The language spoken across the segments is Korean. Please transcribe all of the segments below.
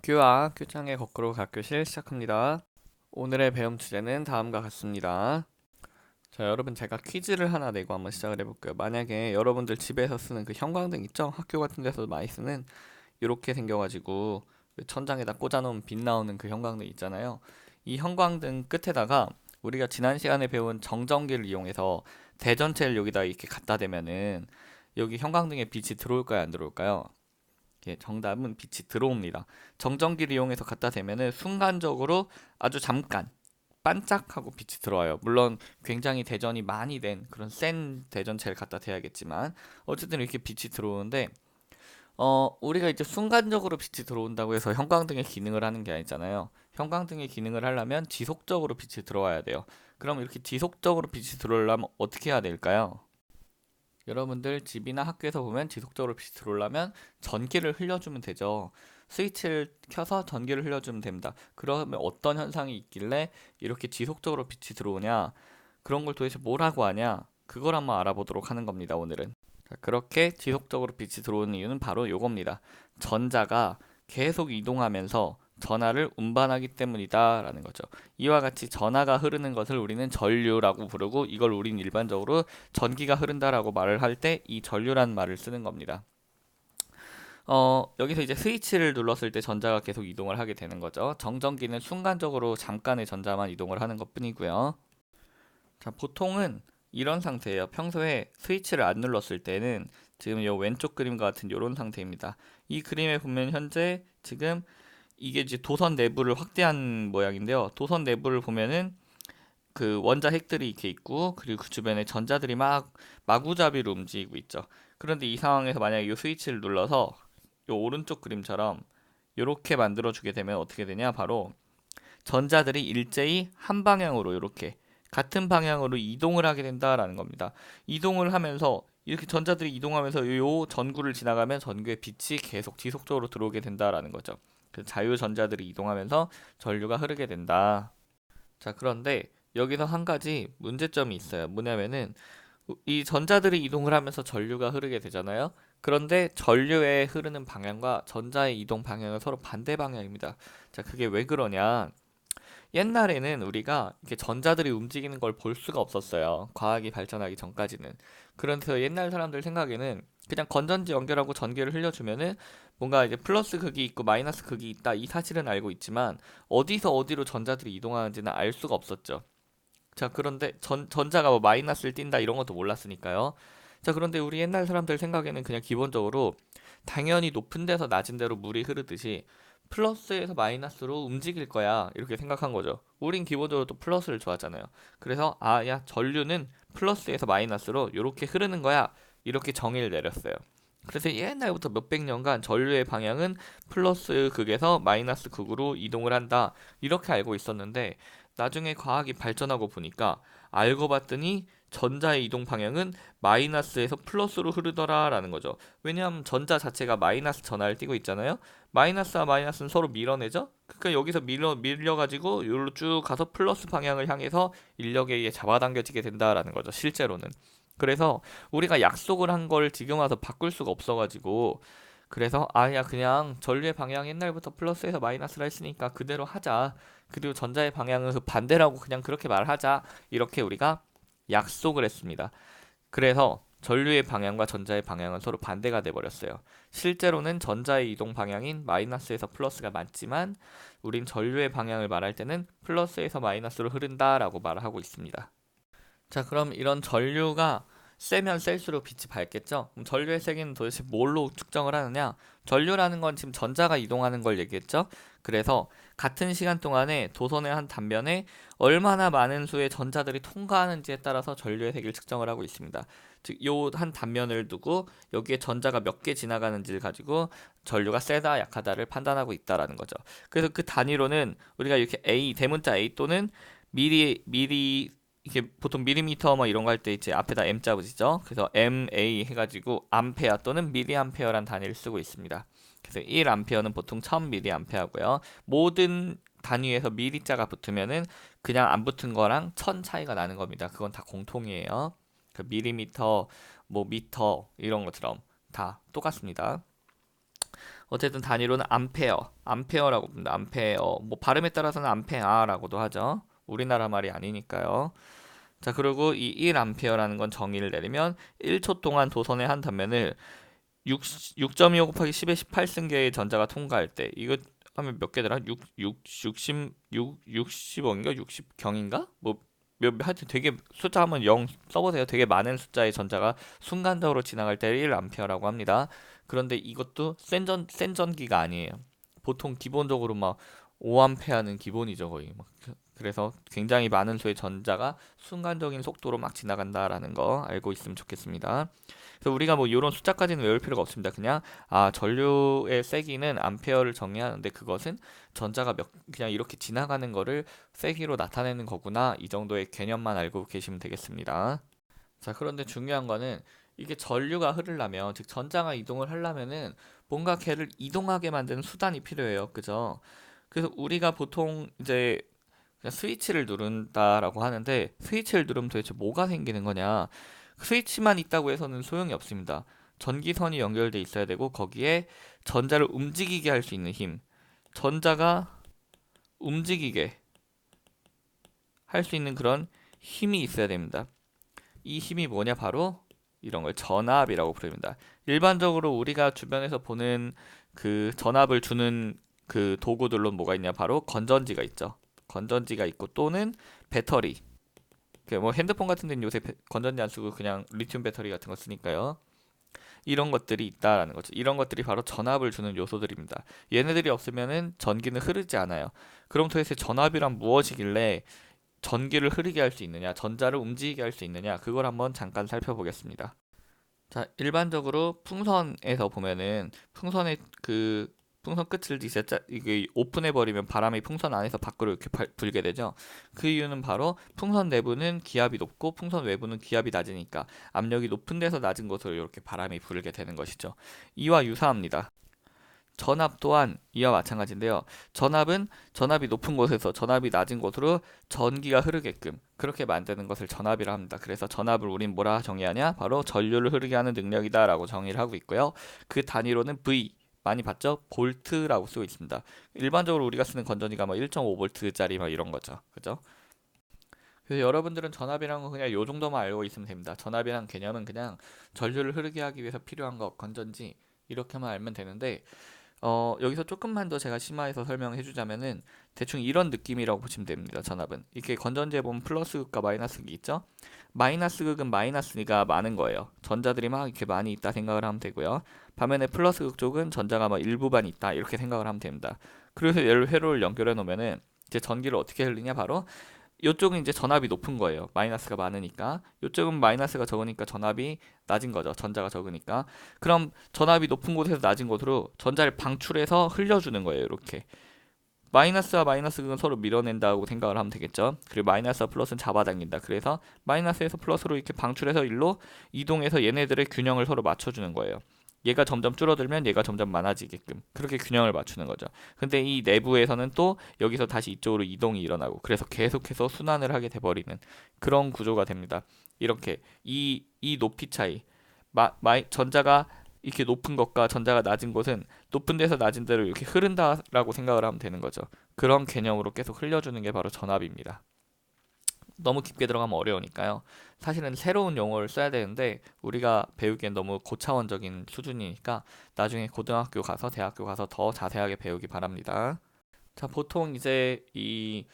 학교와 교장의 거꾸로 학교실 시작합니다. 오늘의 배움 주제는 다음과 같습니다. 자, 여러분 제가 퀴즈를 하나 내고 한번 시작을 해볼게요. 만약에 여러분들 집에서 쓰는 그 형광등 있죠? 학교 같은 데서 많이 쓰는 이렇게 생겨가지고 그 천장에다 꽂아놓으면 빛 나오는 그 형광등 있잖아요. 이 형광등 끝에다가 우리가 지난 시간에 배운 정전기를 이용해서 대전체를 여기다 이렇게 갖다 대면은 여기 형광등에 빛이 들어올까요, 안 들어올까요? 예, 정답은 빛이 들어옵니다. 정전기를 이용해서 갖다 대면은 순간적으로 아주 잠깐 반짝하고 빛이 들어와요. 물론 굉장히 대전이 많이 된 그런 센 대전체를 갖다 대야겠지만 어쨌든 이렇게 빛이 들어오는데 우리가 이제 순간적으로 빛이 들어온다고 해서 형광등의 기능을 하는 게 아니잖아요. 형광등의 기능을 하려면 지속적으로 빛이 들어와야 돼요. 그럼 이렇게 지속적으로 빛이 들어오려면 어떻게 해야 될까요? 여러분들 집이나 학교에서 보면 지속적으로 빛이 들어오려면 전기를 흘려주면 되죠. 스위치를 켜서 전기를 흘려주면 됩니다. 그러면 어떤 현상이 있길래 이렇게 지속적으로 빛이 들어오냐? 그런 걸 도대체 뭐라고 하냐? 그걸 한번 알아보도록 하는 겁니다, 오늘은. 자, 그렇게 지속적으로 빛이 들어오는 이유는 바로 요겁니다. 전자가 계속 이동하면서 전하를 운반하기 때문이다 라는 거죠. 이와 같이 전하가 흐르는 것을 우리는 전류라고 부르고 이걸 우린 일반적으로 전기가 흐른다라고 말을 할 때 이 전류란 말을 쓰는 겁니다. 여기서 이제 스위치를 눌렀을 때 전자가 계속 이동을 하게 되는 거죠. 정전기는 순간적으로 잠깐의 전자만 이동을 하는 것 뿐이고요. 자, 보통은 이런 상태예요. 평소에 스위치를 안 눌렀을 때는 지금 이 왼쪽 그림과 같은 이런 상태입니다. 이 그림에 보면 현재 지금 이게 이제 도선 내부를 확대한 모양인데요. 도선 내부를 보면은 그 원자 핵들이 이렇게 있고 그리고 그 주변에 전자들이 막 마구잡이로 움직이고 있죠. 그런데 이 상황에서 만약에 이 스위치를 눌러서 이 오른쪽 그림처럼 이렇게 만들어 주게 되면 어떻게 되냐? 바로 전자들이 일제히 한 방향으로 이렇게 같은 방향으로 이동을 하게 된다라는 겁니다. 이동을 하면서 이렇게 전자들이 이동하면서 요 전구를 지나가면 전구의 빛이 계속 지속적으로 들어오게 된다라는 거죠. 그래서 자유전자들이 이동하면서 전류가 흐르게 된다. 자, 그런데 여기서 한 가지 문제점이 있어요. 뭐냐면은 이 전자들이 이동을 하면서 전류가 흐르게 되잖아요. 그런데 전류의 흐르는 방향과 전자의 이동 방향은 서로 반대 방향입니다. 자, 그게 왜 그러냐? 옛날에는 우리가 이렇게 전자들이 움직이는 걸 볼 수가 없었어요. 과학이 발전하기 전까지는. 그래서 옛날 사람들 생각에는 그냥 건전지 연결하고 전기를 흘려주면은 뭔가 이제 플러스 극이 있고 마이너스 극이 있다 이 사실은 알고 있지만 어디서 어디로 전자들이 이동하는지는 알 수가 없었죠. 자, 그런데 전자가 뭐 마이너스를 띈다 이런 것도 몰랐으니까요. 자, 그런데 우리 옛날 사람들 생각에는 그냥 기본적으로 당연히 높은 데서 낮은 데로 물이 흐르듯이 플러스에서 마이너스로 움직일 거야 이렇게 생각한 거죠. 우린 기본적으로 또 플러스를 좋아하잖아요. 그래서 야 전류는 플러스에서 마이너스로 이렇게 흐르는 거야 이렇게 정의를 내렸어요. 그래서 옛날부터 몇백 년간 전류의 방향은 플러스 극에서 마이너스 극으로 이동을 한다 이렇게 알고 있었는데 나중에 과학이 발전하고 보니까 알고 봤더니 전자의 이동 방향은 마이너스에서 플러스로 흐르더라라는 거죠. 왜냐하면 전자 자체가 마이너스 전하를 띠고 있잖아요. 마이너스와 마이너스는 서로 밀어내죠. 그러니까 여기서 밀려가지고 여기로 쭉 가서 플러스 방향을 향해서 인력에 의해 잡아당겨지게 된다라는 거죠. 실제로는. 그래서 우리가 약속을 한 걸 지금 와서 바꿀 수가 없어가지고 그래서 야 그냥 전류의 방향 옛날부터 플러스에서 마이너스라 했으니까 그대로 하자. 그리고 전자의 방향은 그 반대라고 그냥 그렇게 말하자. 이렇게 우리가 약속을 했습니다. 그래서 전류의 방향과 전자의 방향은 서로 반대가 돼 버렸어요. 실제로는 전자의 이동 방향인 마이너스에서 플러스가 맞지만 우린 전류의 방향을 말할 때는 플러스에서 마이너스로 흐른다라고 말을 하고 있습니다. 자, 그럼 이런 전류가 세면 셀수록 빛이 밝겠죠? 그럼 전류의 세기는 도대체 뭘로 측정을 하느냐? 전류라는 건 지금 전자가 이동하는 걸 얘기했죠? 그래서 같은 시간 동안에 도선의 한 단면에 얼마나 많은 수의 전자들이 통과하는지에 따라서 전류의 세기를 측정을 하고 있습니다. 즉, 요 한 단면을 두고 여기에 전자가 몇 개 지나가는지를 가지고 전류가 세다, 약하다를 판단하고 있다라는 거죠. 그래서 그 단위로는 우리가 이렇게 A, 대문자 A 또는 미리 이게 보통 밀리미터 뭐 이런 거 할 때 이제 앞에다 M자 붙이죠. 그래서 MA 해가지고 암페어 또는 밀리암페어란 단위를 쓰고 있습니다. 그래서 1암페어는 보통 1000mA고요. 모든 단위에서 미리자가 붙으면은 그냥 안 붙은 거랑 1000 차이가 나는 겁니다. 그건 다 공통이에요. 그 밀리미터, 뭐 미터 이런 것처럼 다 똑같습니다. 어쨌든 단위로는 암페어라고 부릅니다. 암페어. 뭐 발음에 따라서는 암페아라고도 하죠. 우리나라 말이 아니니까요. 자, 그리고 이 1암페어라는 건 정의를 내리면 1초 동안 도선의 한 단면을 6.25 곱하기 10의 18승계의 전자가 통과할 때, 이거 하면 몇 개더라? 60억인가? 60경인가? 하여튼 되게 숫자 한번 0 써보세요. 되게 많은 숫자의 전자가 순간적으로 지나갈 때 1암페어라고 합니다. 그런데 이것도 센 전기가 아니에요. 보통 기본적으로 막 5암페어는 기본이죠, 거의. 그래서 굉장히 많은 수의 전자가 순간적인 속도로 막 지나간다라는 거 알고 있으면 좋겠습니다. 그래서 우리가 뭐 이런 숫자까지는 외울 필요가 없습니다. 그냥 전류의 세기는 암페어를 정의하는데 그것은 전자가 그냥 이렇게 지나가는 거를 세기로 나타내는 거구나, 이 정도의 개념만 알고 계시면 되겠습니다. 자, 그런데 중요한 거는 이게 전류가 흐르려면, 즉 전자가 이동을 하려면은 뭔가 걔를 이동하게 만드는 수단이 필요해요. 그죠? 그래서 우리가 보통 이제 그냥 스위치를 누른다라고 하는데, 스위치를 누르면 도대체 뭐가 생기는 거냐? 스위치만 있다고 해서는 소용이 없습니다. 전기선이 연결돼 있어야 되고, 거기에 전자를 움직이게 할 수 있는 힘, 전자가 움직이게 할 수 있는 그런 힘이 있어야 됩니다. 이 힘이 뭐냐? 바로 이런 걸 전압이라고 부릅니다. 일반적으로 우리가 주변에서 보는 그 전압을 주는 그 도구들로 뭐가 있냐? 바로 건전지가 있죠. 건전지가 있고, 또는 배터리. 뭐 핸드폰 같은 데는 요새 건전지 안 쓰고 그냥 리튬 배터리 같은 거 쓰니까요. 이런 것들이 있다라는 거죠. 이런 것들이 바로 전압을 주는 요소들입니다. 얘네들이 없으면은 전기는 흐르지 않아요. 그럼 도대체 전압이란 무엇이길래 전기를 흐르게 할 수 있느냐, 전자를 움직이게 할 수 있느냐, 그걸 한번 잠깐 살펴보겠습니다. 자, 일반적으로 풍선에서 보면은 풍선의 그 풍선 끝을 이제 이게 오픈해 버리면 바람이 풍선 안에서 밖으로 이렇게 불게 되죠. 그 이유는 바로 풍선 내부는 기압이 높고 풍선 외부는 기압이 낮으니까 압력이 높은 데서 낮은 곳으로 이렇게 바람이 불게 되는 것이죠. 이와 유사합니다. 전압 또한 이와 마찬가지인데요. 전압은 전압이 높은 곳에서 전압이 낮은 곳으로 전기가 흐르게끔 그렇게 만드는 것을 전압이라 합니다. 그래서 전압을 우린 뭐라 정의하냐? 바로 전류를 흐르게 하는 능력이다 라고 정의를 하고 있고요. 그 단위로는 V, 많이 봤죠? 볼트라고 쓰고 있습니다. 일반적으로 우리가 쓰는 건전지가 뭐 1.5V짜리 막 이런 거죠. 그죠? 그래서 여러분들은 전압이라는 거 그냥 요 정도만 알고 있으면 됩니다. 전압이라는 개념은 그냥 전류를 흐르게 하기 위해서 필요한 것, 건전지, 이렇게만 알면 되는데, 여기서 조금만 더 제가 심화해서 설명해 주자면은 대충 이런 느낌이라고 보시면 됩니다. 전압은 이렇게 건전지에 보면 플러스 극과 마이너스 극이 있죠. 마이너스 극은 마이너스가 많은 거예요. 전자들이 막 이렇게 많이 있다 생각을 하면 되고요. 반면에 플러스 극 쪽은 전자가 막 일부만 있다 이렇게 생각을 하면 됩니다. 그래서 얘를 회로를 연결해 놓으면은 이제 전기를 어떻게 흘리냐? 바로 이쪽은 이제 전압이 높은 거예요. 마이너스가 많으니까. 이쪽은 마이너스가 적으니까 전압이 낮은 거죠. 전자가 적으니까. 그럼 전압이 높은 곳에서 낮은 곳으로 전자를 방출해서 흘려주는 거예요. 이렇게. 마이너스와 마이너스는 서로 밀어낸다고 생각을 하면 되겠죠. 그리고 마이너스와 플러스는 잡아당긴다. 그래서 마이너스에서 플러스로 이렇게 방출해서 일로 이동해서 얘네들의 균형을 서로 맞춰주는 거예요. 얘가 점점 줄어들면 얘가 점점 많아지게끔 그렇게 균형을 맞추는 거죠. 근데 이 내부에서는 또 여기서 다시 이쪽으로 이동이 일어나고, 그래서 계속해서 순환을 하게 돼버리는 그런 구조가 됩니다. 이렇게 이 높이 차이, 전자가 이렇게 높은 것과 전자가 낮은 곳은 높은 데서 낮은 데로 이렇게 흐른다라고 생각을 하면 되는 거죠. 그런 개념으로 계속 흘려주는 게 바로 전압입니다. 너무 깊게 들어가면 어려우니까요. 사실은 새로운 용어를 써야 되는데 우리가 배우기엔 너무 고차원적인 수준이니까 나중에 고등학교 가서 대학교 가서 더 자세하게 배우기 바랍니다. 자, 보통 이제 이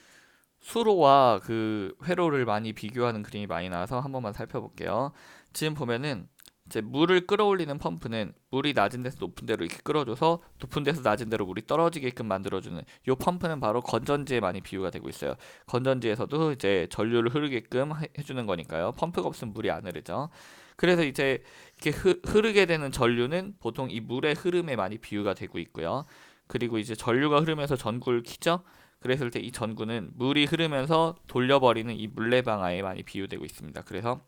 수로와 그 회로를 많이 비교하는 그림이 많이 나와서 한 번만 살펴볼게요. 지금 보면은 이제 물을 끌어올리는 펌프는 물이 낮은 데서 높은 데로 이렇게 끌어줘서 높은 데서 낮은 데로 물이 떨어지게끔 만들어주는 이 펌프는 바로 건전지에 많이 비유가 되고 있어요. 건전지에서도 이제 전류를 흐르게끔 해주는 거니까요. 펌프가 없으면 물이 안 흐르죠. 그래서 이제 이렇게 흐르게 되는 전류는 보통 이 물의 흐름에 많이 비유가 되고 있고요. 그리고 이제 전류가 흐르면서 전구를 켜죠. 그랬을 때 이 전구는 물이 흐르면서 돌려버리는 이 물레방아에 많이 비유되고 있습니다. 그래서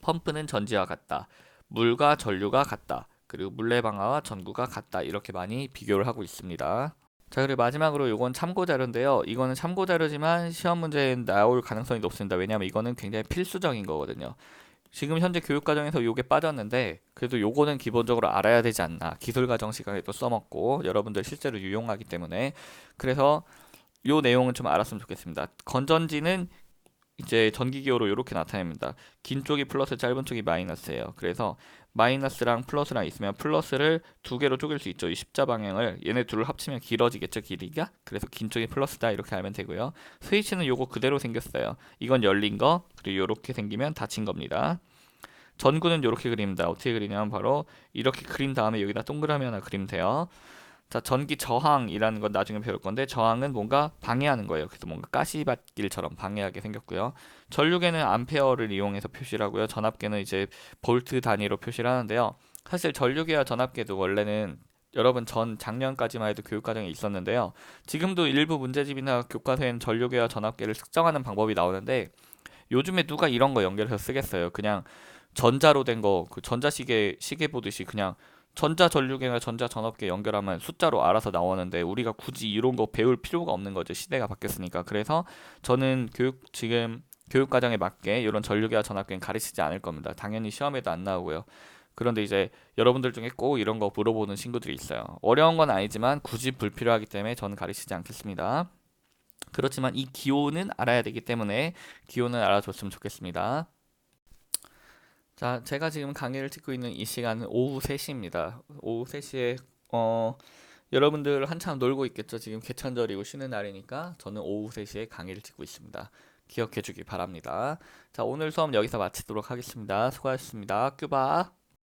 펌프는 전지와 같다. 물과 전류가 같다. 그리고 물레방아와 전구가 같다. 이렇게 많이 비교를 하고 있습니다. 자, 그리고 마지막으로 이건 참고 자료인데요. 이거는 참고 자료지만 시험 문제에 나올 가능성이 높습니다. 왜냐하면 이거는 굉장히 필수적인 거거든요. 지금 현재 교육과정에서 요게 빠졌는데 그래도 요거는 기본적으로 알아야 되지 않나. 기술과정 시간에도 써먹고 여러분들 실제로 유용하기 때문에 그래서 요 내용은 좀 알았으면 좋겠습니다. 건전지는 이제 전기기호로 이렇게 나타냅니다. 긴 쪽이 플러스, 짧은 쪽이 마이너스예요. 그래서 마이너스랑 플러스랑 있으면 플러스를 두 개로 쪼갤 수 있죠. 이 십자 방향을 얘네 둘을 합치면 길어지겠죠, 길이가. 그래서 긴 쪽이 플러스다 이렇게 알면 되고요. 스위치는 요거 그대로 생겼어요. 이건 열린 거, 그리고 요렇게 생기면 닫힌 겁니다. 전구는 이렇게 그립니다. 어떻게 그리냐면 바로 이렇게 그린 다음에 여기다 동그라미 하나 그리면 돼요. 자, 전기 저항이라는 건 나중에 배울 건데 저항은 뭔가 방해하는 거예요. 그래서 뭔가 가시밭길처럼 방해하게 생겼고요. 전류계는 암페어를 이용해서 표시를 하고요. 전압계는 이제 볼트 단위로 표시를 하는데요. 사실 전류계와 전압계도 원래는 여러분 작년까지만 해도 교육과정에 있었는데요. 지금도 일부 문제집이나 교과서에는 전류계와 전압계를 측정하는 방법이 나오는데 요즘에 누가 이런 거 연결해서 쓰겠어요. 그냥 전자로 된 거, 그 전자시계 시계 보듯이 그냥 전자전류계나 전자전압계 연결하면 숫자로 알아서 나오는데 우리가 굳이 이런 거 배울 필요가 없는 거죠. 시대가 바뀌었으니까. 그래서 저는 지금 교육과정에 맞게 이런 전류계와 전압계는 가르치지 않을 겁니다. 당연히 시험에도 안 나오고요. 그런데 이제 여러분들 중에 꼭 이런 거 물어보는 친구들이 있어요. 어려운 건 아니지만 굳이 불필요하기 때문에 저는 가르치지 않겠습니다. 그렇지만 이 기호는 알아야 되기 때문에 기호는 알아줬으면 좋겠습니다. 자, 제가 지금 강의를 찍고 있는 이 시간은 오후 3시입니다. 오후 3시에 여러분들 한참 놀고 있겠죠. 지금 개천절이고 쉬는 날이니까 저는 오후 3시에 강의를 찍고 있습니다. 기억해 주기 바랍니다. 자, 오늘 수업 여기서 마치도록 하겠습니다. 수고하셨습니다. 큐바.